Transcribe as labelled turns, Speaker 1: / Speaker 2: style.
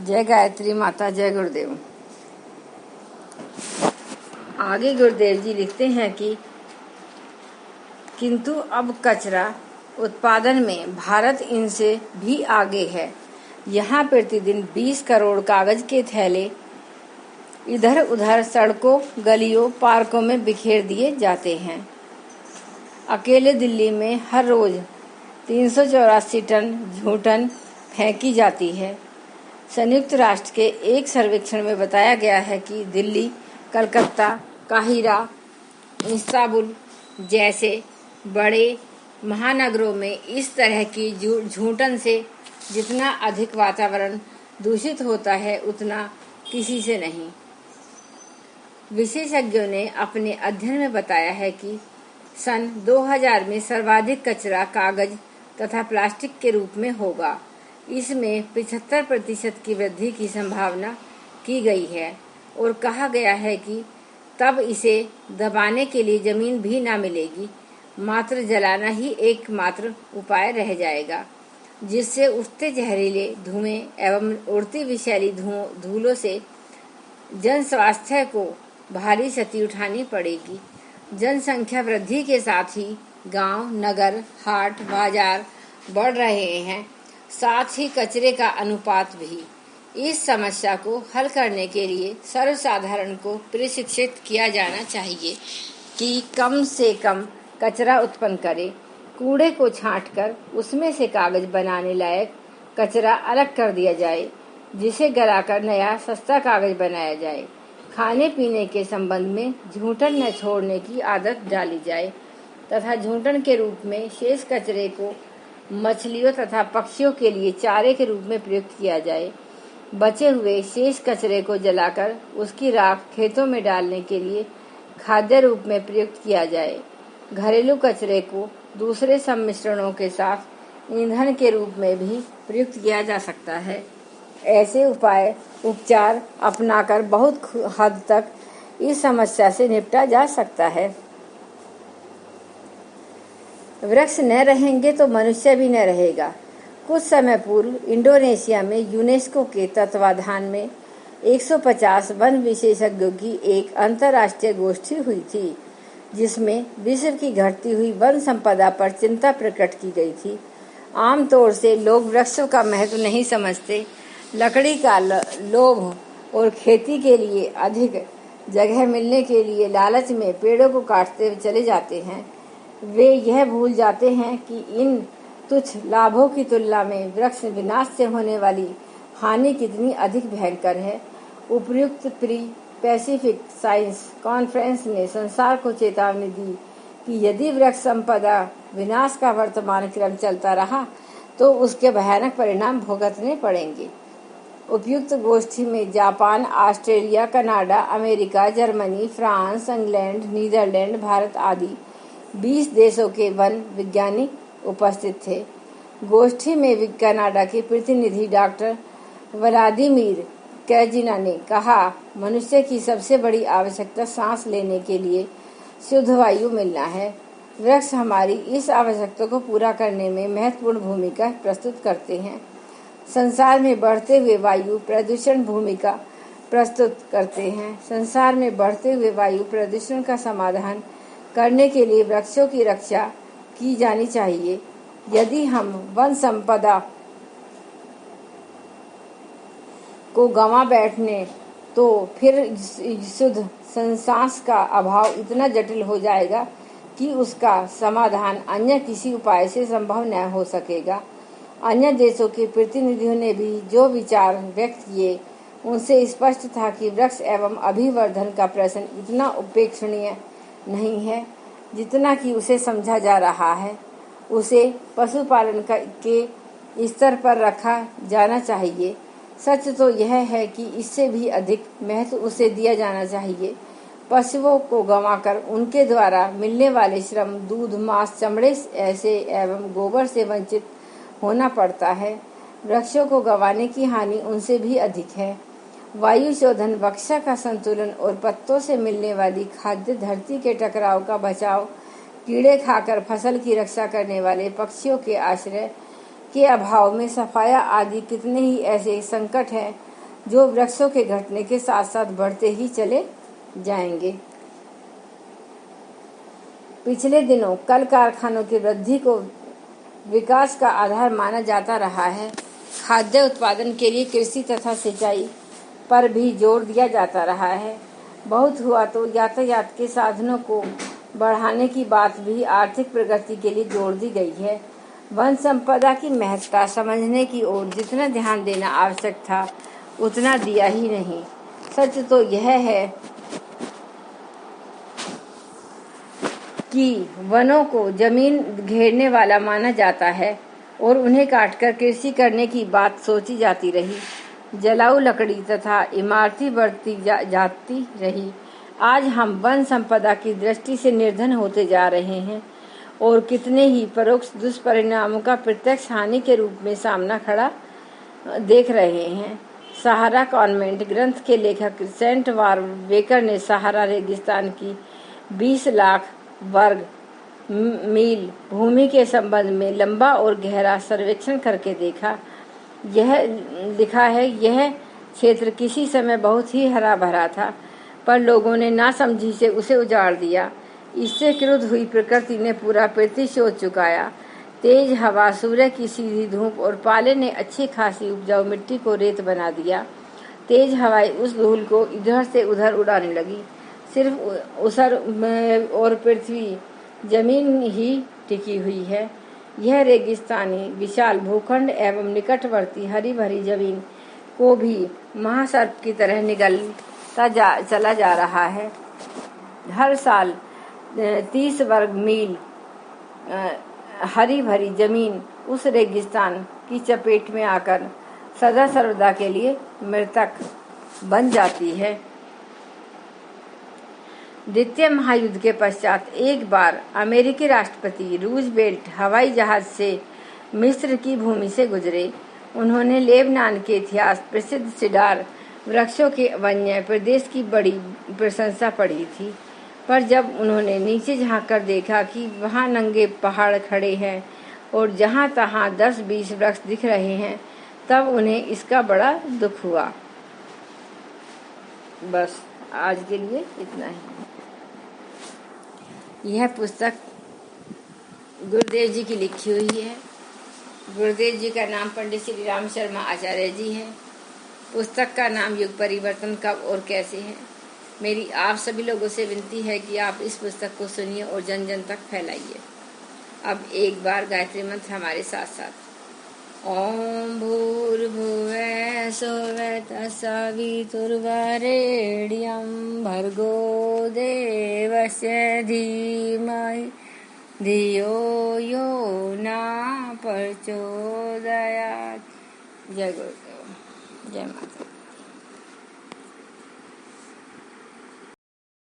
Speaker 1: जय गायत्री माता, जय गुरुदेव। आगे गुरुदेव जी लिखते हैं कि किंतु अब कचरा उत्पादन में भारत इनसे भी आगे है। यहाँ प्रतिदिन 20 करोड़ कागज के थैले इधर उधर सड़कों, गलियों, पार्कों में बिखेर दिए जाते हैं। अकेले दिल्ली में हर रोज 384 टन झूठन फेंकी जाती है। संयुक्त राष्ट्र के एक सर्वेक्षण में बताया गया है कि दिल्ली, कलकत्ता, काहिरा, इस्तांबुल जैसे बड़े महानगरों में इस तरह की झूठन से जितना अधिक वातावरण दूषित होता है उतना किसी से नहीं। विशेषज्ञों ने अपने अध्ययन में बताया है कि सन 2000 में सर्वाधिक कचरा कागज तथा प्लास्टिक के रूप में होगा। इसमें 75% की वृद्धि की संभावना की गई है और कहा गया है कि तब इसे दबाने के लिए जमीन भी ना मिलेगी, मात्र जलाना ही एकमात्र उपाय रह जाएगा, जिससे उठते जहरीले धुएं एवं उड़ती विषैली धूलों से जन स्वास्थ्य को भारी क्षति उठानी पड़ेगी। जनसंख्या वृद्धि के साथ ही गांव, नगर, हाट, बाजार बढ़ रहे हैं, साथ ही कचरे का अनुपात भी। इस समस्या को हल करने के लिए सर्वसाधारण को प्रशिक्षित किया जाना चाहिए कि कम से कम कचरा उत्पन्न करे। कूड़े को छांटकर उसमें से कागज बनाने लायक कचरा अलग कर दिया जाए, जिसे गलाकर नया सस्ता कागज बनाया जाए। खाने पीने के संबंध में झूठन न छोड़ने की आदत डाली जाए तथा झूठन के रूप में शेष कचरे को मछलियों तथा पक्षियों के लिए चारे के रूप में प्रयुक्त किया जाए। बचे हुए शेष कचरे को जलाकर उसकी राख खेतों में डालने के लिए खाद्य रूप में प्रयुक्त किया जाए। घरेलू कचरे को दूसरे सम्मिश्रणों के साथ ईंधन के रूप में भी प्रयुक्त किया जा सकता है। ऐसे उपचार अपनाकर बहुत हद तक इस समस्या से निपटा जा सकता है। वृक्ष न रहेंगे तो मनुष्य भी न रहेगा। कुछ समय पूर्व इंडोनेशिया में यूनेस्को के तत्वाधान में 150 वन विशेषज्ञों की एक अंतर्राष्ट्रीय गोष्ठी हुई थी, जिसमें विश्व की घटती हुई वन संपदा पर चिंता प्रकट की गई थी। आमतौर से लोग वृक्षों का महत्व नहीं समझते। लकड़ी का लोभ और खेती के लिए अधिक जगह मिलने के लिए लालच में पेड़ों को काटते चले जाते हैं। वे यह भूल जाते हैं कि इन तुच्छ लाभों की तुलना में वृक्ष विनाश से होने वाली हानि कितनी अधिक भयंकर है। उपर्युक्त प्री पैसिफिक साइंस कॉन्फ्रेंस ने संसार को चेतावनी दी कि यदि वृक्ष संपदा विनाश का वर्तमान क्रम चलता रहा तो उसके भयानक परिणाम भुगतने पड़ेंगे। उपयुक्त गोष्ठी में Japan, Australia, Canada, America, Germany, France, England, Netherland, Bharat आदि 20 देशों के वन वैज्ञानिक उपस्थित थे। गोष्ठी में कनाडा के प्रतिनिधि डॉक्टर व्लादिमीर कैजिना ने कहा, मनुष्य की सबसे बड़ी आवश्यकता सांस लेने के लिए शुद्ध वायु मिलना है। वृक्ष हमारी इस आवश्यकता को पूरा करने में महत्वपूर्ण भूमिका प्रस्तुत करते हैं। संसार में बढ़ते हुए वायु प्रदूषण भूमिका प्रस्तुत करते हैं। संसार में बढ़ते हुए वायु प्रदूषण का समाधान करने के लिए वृक्षों की रक्षा की जानी चाहिए। यदि हम वन संपदा को गंवा बैठने तो फिर शुद्ध सांस का अभाव इतना जटिल हो जाएगा कि उसका समाधान अन्य किसी उपाय से संभव न हो सकेगा। अन्य देशों के प्रतिनिधियों ने भी जो विचार व्यक्त किए उनसे स्पष्ट था कि वृक्ष एवं अभिवर्धन का प्रश्न इतना उपेक्षणीय नहीं है जितना कि उसे समझा जा रहा है। उसे पशुपालन के स्तर पर रखा जाना चाहिए। सच तो यह है कि इससे भी अधिक महत्व उसे दिया जाना चाहिए। पशुओं को गंवाकर उनके द्वारा मिलने वाले श्रम, दूध, मांस, चमड़े ऐसे एवं गोबर से वंचित होना पड़ता है। वृक्षों को गंवाने की हानि उनसे भी अधिक है। वायु शोधन, वर्षा का संतुलन और पत्तों से मिलने वाली खाद्य, धरती के टकराव का बचाव, कीड़े खाकर फसल की रक्षा करने वाले पक्षियों के आश्रय के अभाव में सफाया आदि कितने ही ऐसे संकट हैं जो वृक्षों के घटने के साथ साथ बढ़ते ही चले जाएंगे। पिछले दिनों कल कारखानों की वृद्धि को विकास का आधार माना जाता रहा है। खाद्य उत्पादन के लिए कृषि तथा सिंचाई पर भी जोर दिया जाता रहा है। बहुत हुआ तो यातायात के साधनों को बढ़ाने की बात भी आर्थिक प्रगति के लिए जोड़ दी गई है। वन संपदा की महत्ता समझने की ओर जितना ध्यान देना आवश्यक था उतना दिया ही नहीं। सच तो यह है कि वनों को जमीन घेरने वाला माना जाता है और उन्हें काटकर कृषि करने की बात सोची जाती रही। जलाऊ लकड़ी तथा इमारतें बढ़ती जाती रही। आज हम वन संपदा की दृष्टि से निर्धन होते जा रहे हैं और कितने ही परोक्ष दुष्परिणामों का प्रत्यक्ष हानि के रूप में सामना खड़ा देख रहे हैं। सहारा कॉन्वेंट ग्रंथ के लेखक सेंट वारवेकर ने सहारा रेगिस्तान की 20 लाख वर्ग मील भूमि के संबंध में लंबा और गहरा सर्वेक्षण करके लिखा है यह क्षेत्र किसी समय बहुत ही हरा भरा था, पर लोगों ने नासमझी से उसे उजाड़ दिया। इससे क्रुद्ध हुई प्रकृति ने पूरा पृथ्वी सोच चुकाया। तेज हवा, सूर्य की सीधी धूप और पाले ने अच्छी खासी उपजाऊ मिट्टी को रेत बना दिया। तेज हवाएं उस धूल को इधर से उधर उड़ाने लगी। सिर्फ उसर और पृथ्वी जमीन ही टिकी हुई है। यह रेगिस्तानी विशाल भूखंड एवं निकटवर्ती हरी भरी जमीन को भी महासर्प की तरह निगलता चला जा रहा है। हर साल 30 वर्ग मील हरी भरी जमीन उस रेगिस्तान की चपेट में आकर सदा सर्वदा के लिए मृतक बन जाती है। द्वितीय महायुद्ध के पश्चात एक बार अमेरिकी राष्ट्रपति रूजवेल्ट हवाई जहाज से मिस्र की भूमि से गुजरे। उन्होंने लेबनान के इतिहास प्रसिद्ध सिडार वृक्षों के वन्य प्रदेश की बड़ी प्रशंसा पढ़ी थी, पर जब उन्होंने नीचे झांककर देखा कि वहां नंगे पहाड़ खड़े हैं और जहां तहां 10-20 वृक्ष दिख रहे हैं, तब उन्हें इसका बड़ा दुख हुआ। बस आज के लिए इतना ही। यह पुस्तक गुरुदेव जी की लिखी हुई है। गुरुदेव जी का नाम पंडित श्री राम शर्मा आचार्य जी है। पुस्तक का नाम युग परिवर्तन कब और कैसे है। मेरी आप सभी लोगों से विनती है कि आप इस पुस्तक को सुनिए और जन जन तक फैलाइए। अब एक बार गायत्री मंत्र हमारे साथ साथ। ओम भूर्भुवः स्वः तत्सवितुर्वरेण्यं भर्गो देवस्य धीमहि धियो यो न प्रचोदयात्। जय गुरुदेव, जय माता।